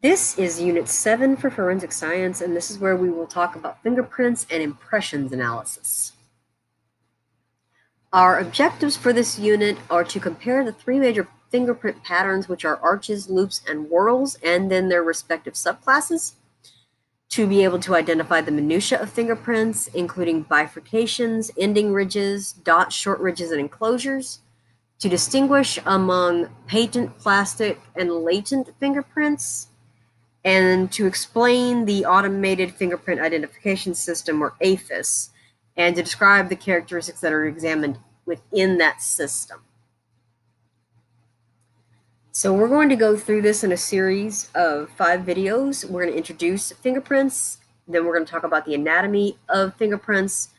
This is Unit 7 for Forensic Science, and this is where we will talk about fingerprints and impressions analysis. Our objectives for this unit are to compare the three major fingerprint patterns, which are arches, loops, and whorls, and then their respective subclasses, to be able to identify the minutia of fingerprints, including bifurcations, ending ridges, dots, short ridges, and enclosures, to distinguish among patent, plastic, and latent fingerprints, and to explain the Automated Fingerprint Identification System, or AFIS, and to describe the characteristics that are examined within that system. So we're going to go through this in a series of 5 videos. We're going to introduce fingerprints, then we're going to talk about the anatomy of fingerprints,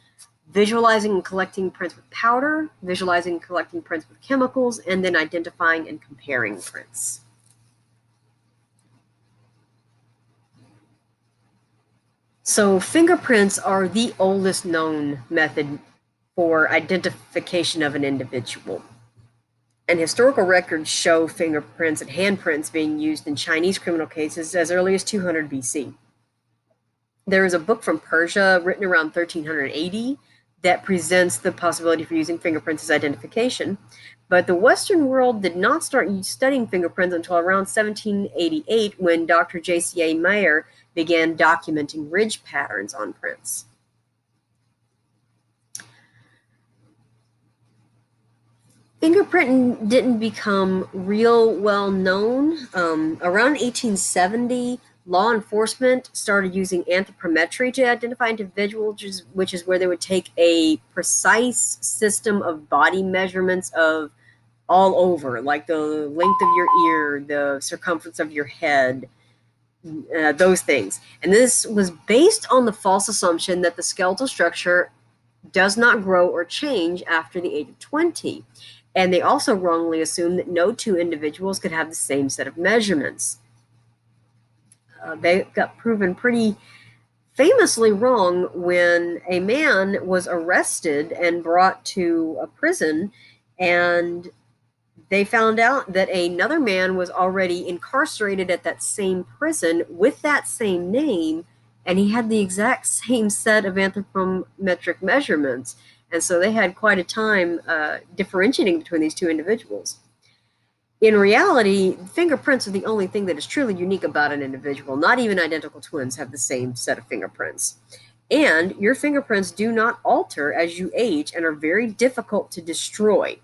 visualizing and collecting prints with powder, visualizing and collecting prints with chemicals, and then identifying and comparing prints. So fingerprints are the oldest known method for identification of an individual. And historical records show fingerprints and handprints being used in Chinese criminal cases as early as 200 BC. There is a book from Persia written around 1380 that presents the possibility for using fingerprints as identification, but the Western world did not start studying fingerprints until around 1788 when Dr. J.C.A. Mayer began documenting ridge patterns on prints. Fingerprinting didn't become real well known. Around 1870, law enforcement started using anthropometry to identify individuals, which is where they would take a precise system of body measurements of all over, like the length of your ear, the circumference of your head, those things. And this was based on the false assumption that the skeletal structure does not grow or change after the age of 20. And they also wrongly assumed that no two individuals could have the same set of measurements. They got proven pretty famously wrong when a man was arrested and brought to a prison, and they found out that another man was already incarcerated at that same prison with that same name, and he had the exact same set of anthropometric measurements. And so they had quite a time differentiating between these two individuals. In reality, fingerprints are the only thing that is truly unique about an individual. Not even identical twins have the same set of fingerprints. And your fingerprints do not alter as you age and are very difficult to destroy.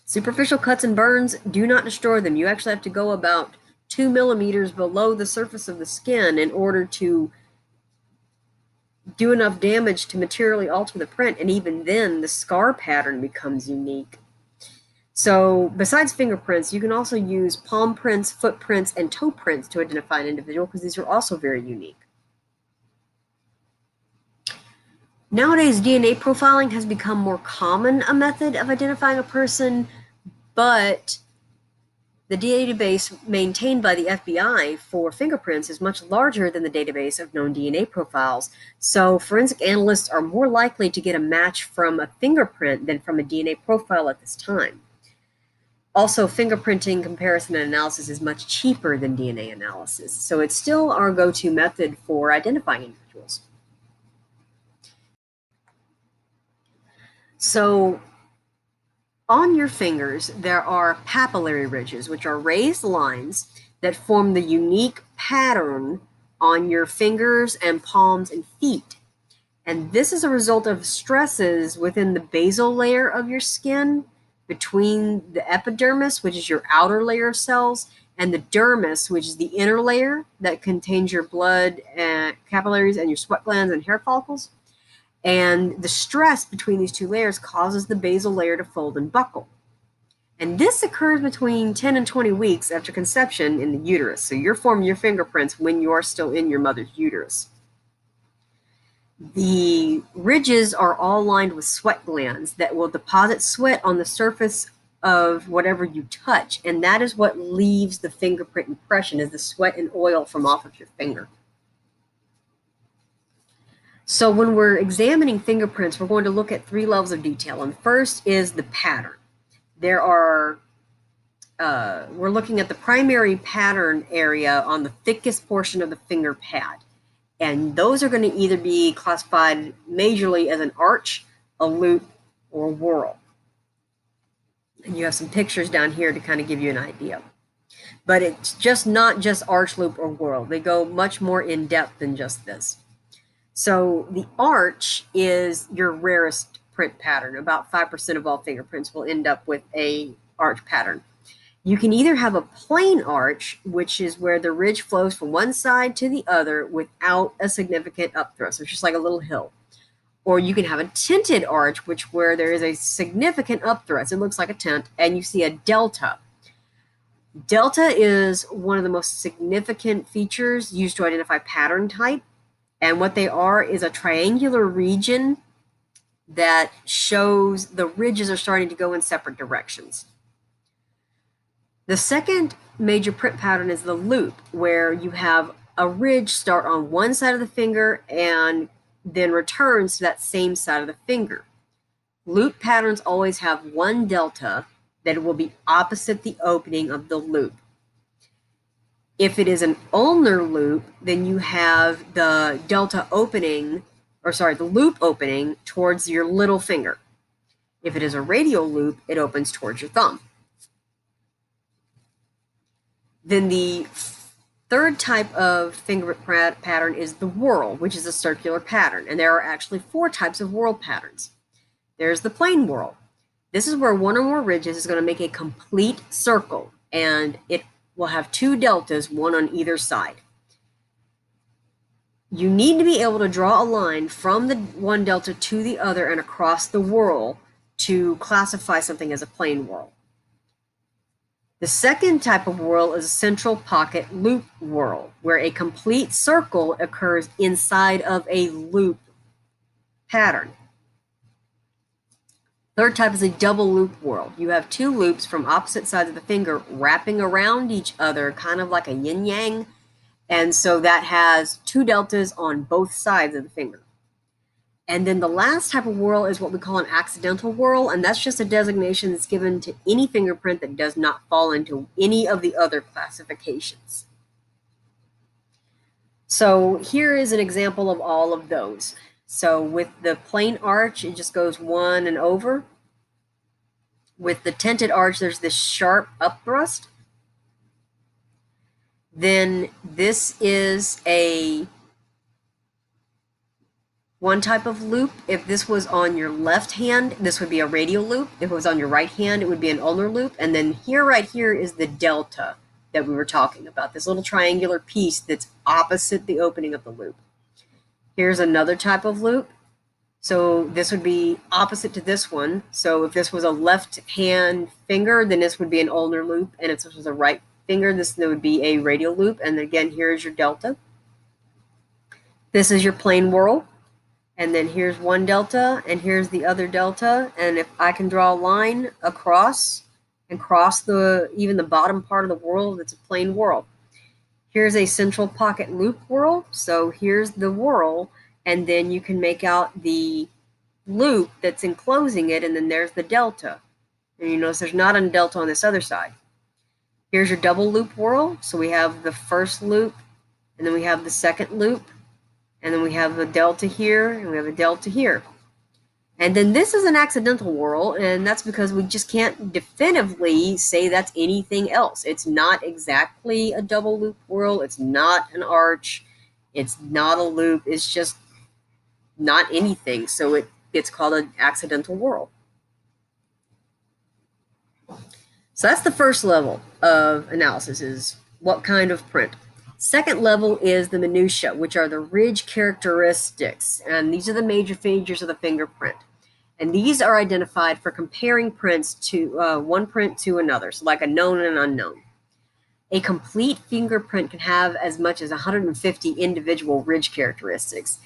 Superficial cuts and burns do not destroy them. You actually have to go about 2 millimeters below the surface of the skin in order to do enough damage to materially alter the print, and even then the scar pattern becomes unique. So besides fingerprints, you can also use palm prints, footprints, and toe prints to identify an individual, because these are also very unique. Nowadays, DNA profiling has become more common a method of identifying a person, but the database maintained by the FBI for fingerprints is much larger than the database of known DNA profiles. So forensic analysts are more likely to get a match from a fingerprint than from a DNA profile at this time. Also, fingerprinting comparison and analysis is much cheaper than DNA analysis, so it's still our go-to method for identifying individuals. So on your fingers, there are papillary ridges, which are raised lines that form the unique pattern on your fingers and palms and feet. And this is a result of stresses within the basal layer of your skin, between the epidermis, which is your outer layer of cells, and the dermis, which is the inner layer that contains your blood and capillaries and your sweat glands and hair follicles. And the stress between these two layers causes the basal layer to fold and buckle. And this occurs between 10 and 20 weeks after conception in the uterus. So you're forming your fingerprints when you are still in your mother's uterus. The ridges are all lined with sweat glands that will deposit sweat on the surface of whatever you touch. And that is what leaves the fingerprint impression, is the sweat and oil from off of your finger. So when we're examining fingerprints, we're going to look at 3 levels of detail. And first is the pattern. There are we're looking at the primary pattern area on the thickest portion of the finger pad. And those are going to either be classified majorly as an arch, a loop, or a whorl. And you have some pictures down here to kind of give you an idea. But it's just not just arch, loop, or whorl. They go much more in depth than just this. So the arch is your rarest print pattern. About 5% of all fingerprints will end up with a arch pattern. You can either have a plain arch, which is where the ridge flows from one side to the other without a significant upthrust. It's just like a little hill. Or you can have a tinted arch, where there is a significant upthrust. It looks like a tent, and you see a delta. Delta is one of the most significant features used to identify pattern type. And what they are is a triangular region that shows the ridges are starting to go in separate directions. The second major print pattern is the loop, where you have a ridge start on one side of the finger and then returns to that same side of the finger. Loop patterns always have one delta that will be opposite the opening of the loop. If it is an ulnar loop, then you have the delta opening, the loop opening towards your little finger. If it is a radial loop, it opens towards your thumb. Then the third type of fingerprint pattern is the whorl, which is a circular pattern. And there are actually 4 types of whorl patterns. There's the plain whorl. This is where one or more ridges is going to make a complete circle, and it will have 2 deltas, one on either side. You need to be able to draw a line from the one delta to the other and across the whorl to classify something as a plain whorl. The second type of whorl is a central pocket loop whorl, where a complete circle occurs inside of a loop pattern. Third type is a double loop whorl. You have 2 loops from opposite sides of the finger wrapping around each other, kind of like a yin-yang, and so that has 2 deltas on both sides of the finger. And then the last type of whorl is what we call an accidental whorl, and that's just a designation that's given to any fingerprint that does not fall into any of the other classifications. So here is an example of all of those. So with the plain arch, it just goes one and over. With the tinted arch, there's this sharp upthrust. Then this is one type of loop. If this was on your left hand, this would be a radial loop. If it was on your right hand, it would be an ulnar loop. And then right here is the delta that we were talking about, this little triangular piece that's opposite the opening of the loop. Here's another type of loop. So this would be opposite to this one. So if this was a left hand finger, then this would be an ulnar loop. And if this was a right finger, this would be a radial loop. And again, here's your delta. This is your plain whorl. And then here's one delta, and here's the other delta. And if I can draw a line across and cross even the bottom part of the whorl, that's a plain whorl. Here's a central pocket loop whorl. So here's the whorl, and then you can make out the loop that's enclosing it, and then there's the delta. And you notice there's not a delta on this other side. Here's your double loop whorl. So we have the first loop, and then we have the second loop. And then we have a delta here, and we have a delta here. And then this is an accidental whorl, and that's because we just can't definitively say that's anything else. It's not exactly a double loop whorl. It's not an arch. It's not a loop. It's just not anything. So it's called an accidental whorl. So that's the first level of analysis, is what kind of print. Second level is the minutia, which are the ridge characteristics. And these are the major features of the fingerprint. And these are identified for comparing prints to one print to another, so like a known and unknown. A complete fingerprint can have as much as 150 individual ridge characteristics.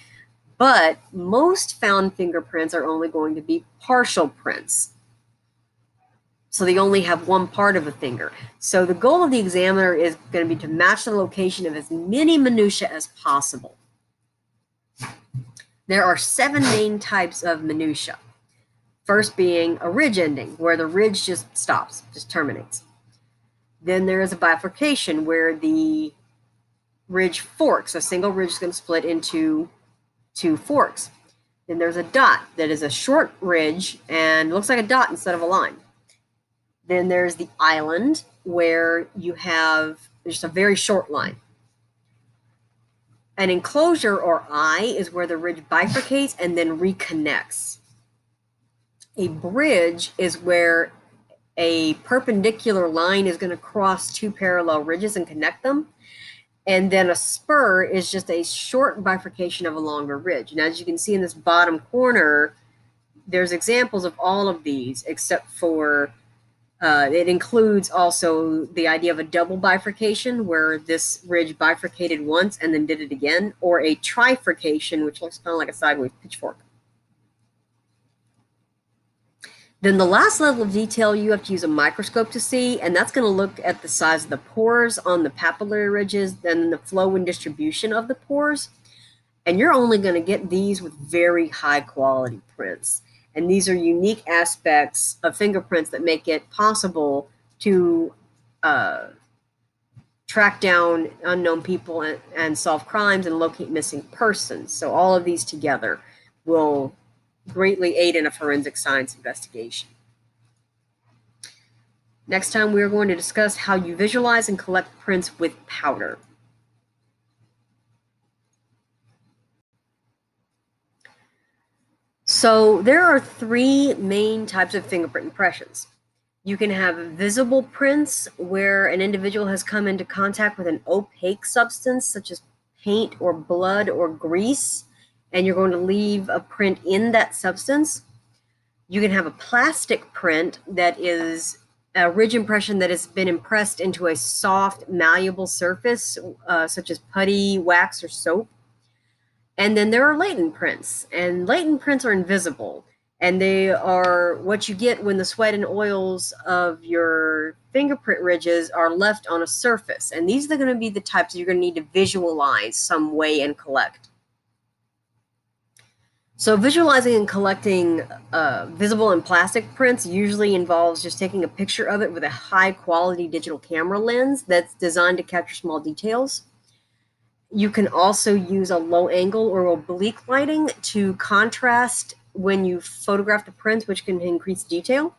But most found fingerprints are only going to be partial prints. So they only have one part of a finger. So the goal of the examiner is going to be to match the location of as many minutia as possible. There are 7 main types of minutia. First being a ridge ending, where the ridge just stops, just terminates. Then there is a bifurcation where the ridge forks. A single ridge is going to split into two forks. Then there's a dot that is a short ridge and looks like a dot instead of a line. Then there's the island where you have just a very short line. An enclosure or eye is where the ridge bifurcates and then reconnects. A bridge is where a perpendicular line is going to cross two parallel ridges and connect them. And then a spur is just a short bifurcation of a longer ridge. And as you can see in this bottom corner, there's examples of all of these, except for it includes also the idea of a double bifurcation, where this ridge bifurcated once and then did it again, or a trifurcation, which looks kind of like a sideways pitchfork. Then the last level of detail you have to use a microscope to see, and that's going to look at the size of the pores on the papillary ridges, then the flow and distribution of the pores. And you're only going to get these with very high quality prints. And these are unique aspects of fingerprints that make it possible to track down unknown people and solve crimes and locate missing persons. So all of these together will greatly aid in a forensic science investigation. Next time, we are going to discuss how you visualize and collect prints with powder. So there are three main types of fingerprint impressions. You can have visible prints where an individual has come into contact with an opaque substance such as paint or blood or grease, and you're going to leave a print in that substance. You can have a plastic print that is a ridge impression that has been impressed into a soft, malleable surface, such as putty, wax, or soap. And then there are latent prints, and latent prints are invisible, and they are what you get when the sweat and oils of your fingerprint ridges are left on a surface. And these are going to be the types that you're going to need to visualize some way and collect. So visualizing and collecting visible and plastic prints usually involves just taking a picture of it with a high quality digital camera lens that's designed to capture small details. You can also use a low angle or oblique lighting to contrast when you photograph the prints, which can increase detail.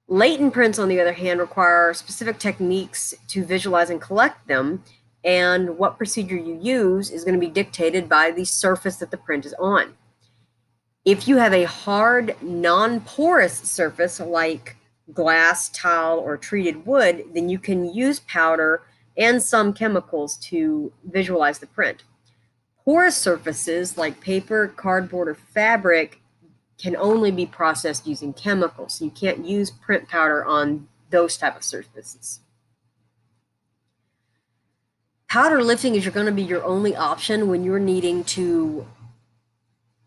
Latent prints, on the other hand, require specific techniques to visualize and collect them, and what procedure you use is going to be dictated by the surface that the print is on. If you have a hard, non-porous surface like glass, tile, or treated wood, then you can use powder and some chemicals to visualize the print. Porous surfaces like paper, cardboard, or fabric can only be processed using chemicals. So you can't use print powder on those type of surfaces. Powder lifting is going to be your only option when you're needing to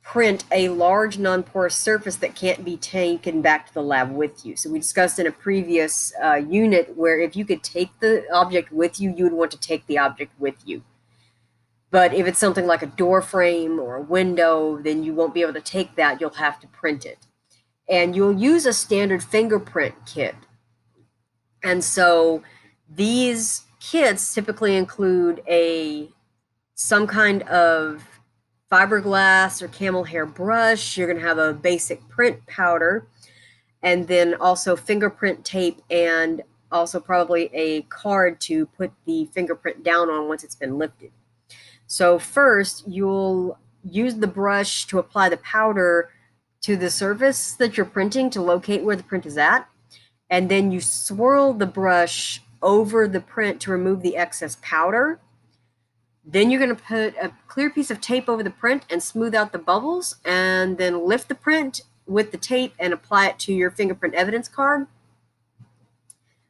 print a large non-porous surface that can't be taken back to the lab with you. So we discussed in a previous unit where if you could take the object with you, you would want to take the object with you. But if it's something like a door frame or a window, then you won't be able to take that. You'll have to print it. And you'll use a standard fingerprint kit. And so these kits typically include some kind of fiberglass or camel hair brush. You're going to have a basic print powder, and then also fingerprint tape, and also probably a card to put the fingerprint down on once it's been lifted. So first, you'll use the brush to apply the powder to the surface that you're printing to locate where the print is at. And then you swirl the brush over the print to remove the excess powder. Then you're going to put a clear piece of tape over the print and smooth out the bubbles, and then lift the print with the tape and apply it to your fingerprint evidence card.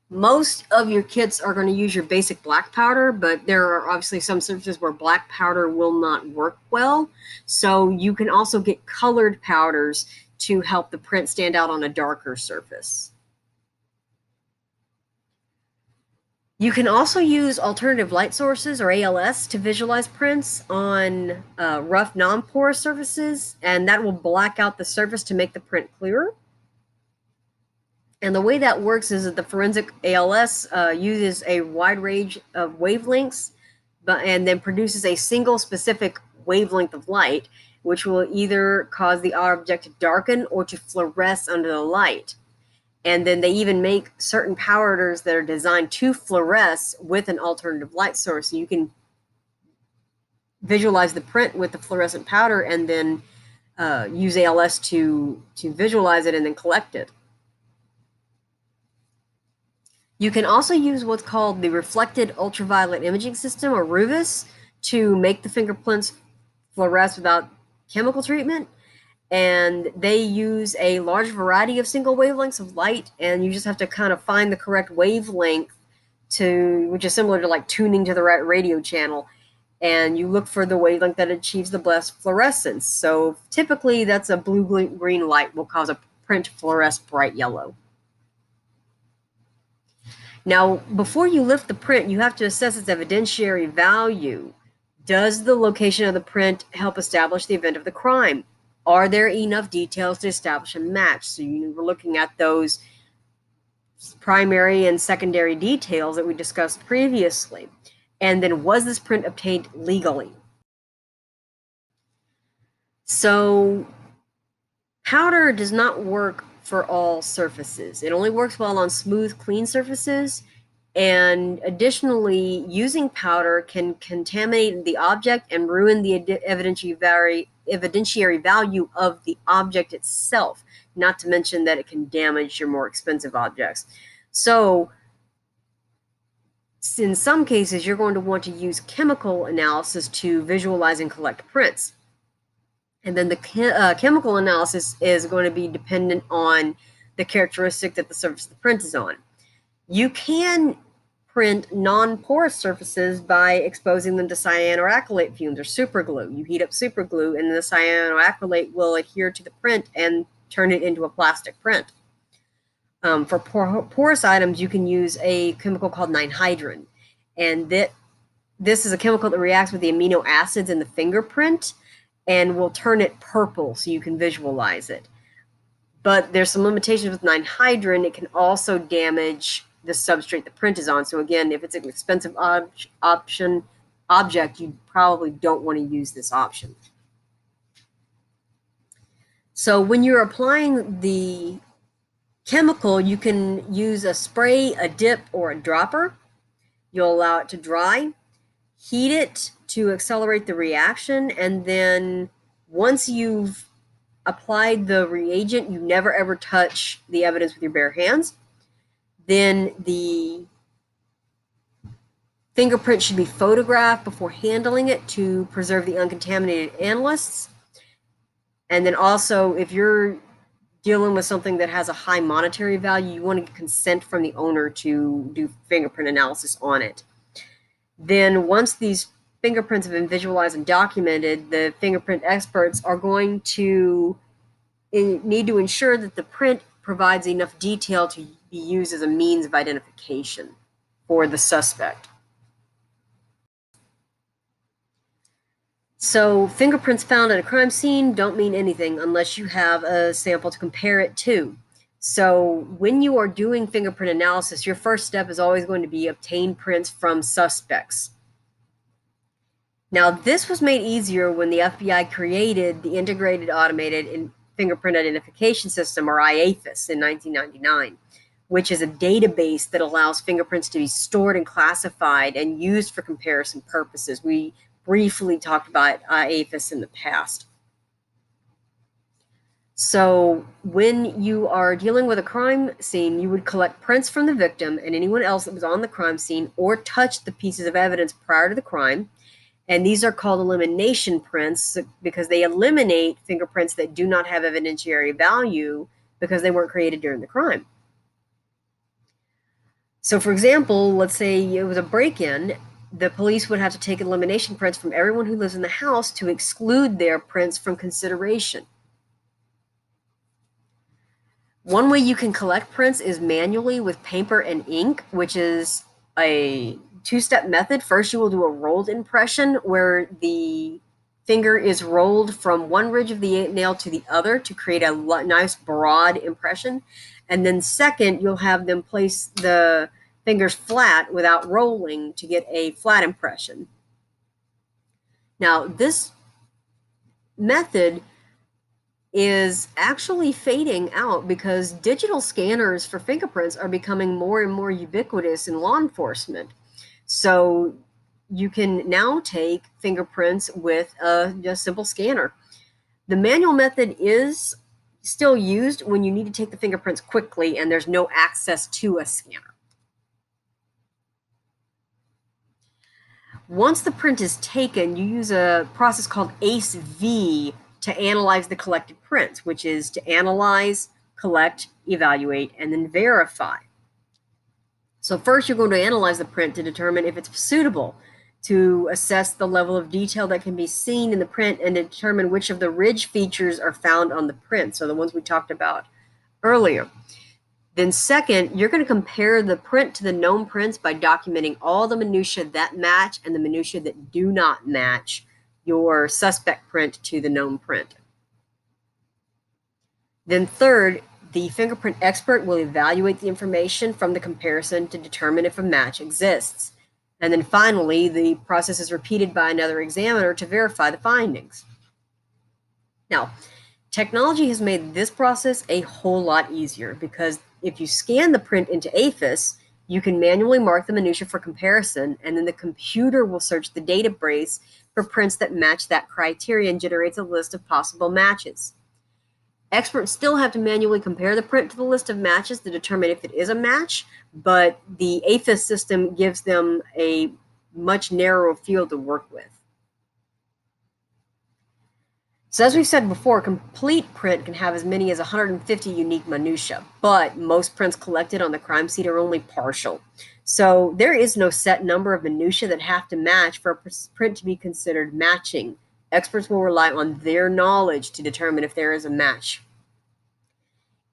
Most of your kits are going to use your basic black powder, but there are obviously some surfaces where black powder will not work well. So you can also get colored powders to help the print stand out on a darker surface. You can also use alternative light sources, or ALS, to visualize prints on rough non-porous surfaces, and that will black out the surface to make the print clearer. And the way that works is that the forensic ALS uses a wide range of wavelengths, and then produces a single specific wavelength of light, which will either cause the object to darken or to fluoresce under the light. And then they even make certain powders that are designed to fluoresce with an alternative light source. So you can visualize the print with the fluorescent powder and then use ALS to visualize it and then collect it. You can also use what's called the reflected ultraviolet imaging system, or RUVIS, to make the fingerprints fluoresce without chemical treatment. And they use a large variety of single wavelengths of light, and you just have to kind of find the correct wavelength which is similar to like tuning to the right radio channel. And you look for the wavelength that achieves the best fluorescence. So typically that's a blue-green light will cause a print to fluoresce bright yellow. Now, before you lift the print, you have to assess its evidentiary value. Does the location of the print help establish the event of the crime? Are there enough details to establish a match? So we're looking at those primary and secondary details that we discussed previously. And then, was this print obtained legally? So powder does not work for all surfaces. It only works well on smooth, clean surfaces. And additionally, using powder can contaminate the object and ruin the evidentiary value of the object itself, not to mention that it can damage your more expensive objects. So in some cases, you're going to want to use chemical analysis to visualize and collect prints. And then the chemical analysis is going to be dependent on the characteristic that the surface of the print is on. You can print non-porous surfaces by exposing them to cyanoacrylate fumes or superglue. You heat up superglue, and the cyanoacrylate will adhere to the print and turn it into a plastic print. For porous items, you can use a chemical called 9-hydrin. And this is a chemical that reacts with the amino acids in the fingerprint and will turn it purple so you can visualize it. But there's some limitations with 9-hydrin. It can also damage the substrate the print is on. So again, if it's an expensive object, you probably don't want to use this option. So when you're applying the chemical, you can use a spray, a dip, or a dropper. You'll allow it to dry, heat it to accelerate the reaction, and then once you've applied the reagent, you never ever touch the evidence with your bare hands. Then the fingerprint should be photographed before handling it to preserve the uncontaminated analysts. And then also, if you're dealing with something that has a high monetary value, you want to get consent from the owner to do fingerprint analysis on it. Then once these fingerprints have been visualized and documented, the fingerprint experts are going to need to ensure that the print provides enough detail to be used as a means of identification for the suspect. So fingerprints found at a crime scene don't mean anything unless you have a sample to compare it to. So when you are doing fingerprint analysis, your first step is always going to be obtain prints from suspects. Now, this was made easier when the FBI created the Integrated Automated Fingerprint Identification System, or IAFIS, in 1999, which is a database that allows fingerprints to be stored and classified and used for comparison purposes. We briefly talked about IAFIS in the past. So when you are dealing with a crime scene, you would collect prints from the victim and anyone else that was on the crime scene or touched the pieces of evidence prior to the crime. And these are called elimination prints because they eliminate fingerprints that do not have evidentiary value because they weren't created during the crime. So for example, let's say it was a break-in. The police would have to take elimination prints from everyone who lives in the house to exclude their prints from consideration. One way you can collect prints is manually with paper and ink, which is a two-step method. First, you will do a rolled impression where the finger is rolled from one ridge of the nail to the other to create a nice broad impression. And then second, you'll have them place the fingers flat without rolling to get a flat impression. Now, this method is actually fading out because digital scanners for fingerprints are becoming more and more ubiquitous in law enforcement. So you can now take fingerprints with a simple scanner. The manual method is still used when you need to take the fingerprints quickly and there's no access to a scanner. Once the print is taken, you use a process called ACE-V to analyze the collected prints, which is to analyze, collect, evaluate, and then verify. So first you're going to analyze the print to determine if it's suitable, to assess the level of detail that can be seen in the print, and to determine which of the ridge features are found on the print, so the ones we talked about earlier. Then second, you're going to compare the print to the known prints by documenting all the minutia that match and the minutia that do not match your suspect print to the known print. Then third, the fingerprint expert will evaluate the information from the comparison to determine if a match exists. And then finally, the process is repeated by another examiner to verify the findings. Now, technology has made this process a whole lot easier because if you scan the print into APHIS, you can manually mark the minutia for comparison, and then the computer will search the database for prints that match that criteria and generates a list of possible matches. Experts still have to manually compare the print to the list of matches to determine if it is a match, but the APHIS system gives them a much narrower field to work with. So as we've said before, complete print can have as many as 150 unique minutia, but most prints collected on the crime scene are only partial. So there is no set number of minutia that have to match for a print to be considered matching. Experts will rely on their knowledge to determine if there is a match.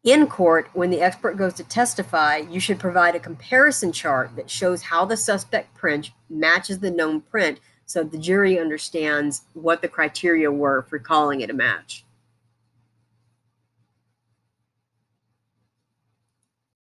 In court, when the expert goes to testify, you should provide a comparison chart that shows how the suspect print matches the known print so the jury understands what the criteria were for calling it a match.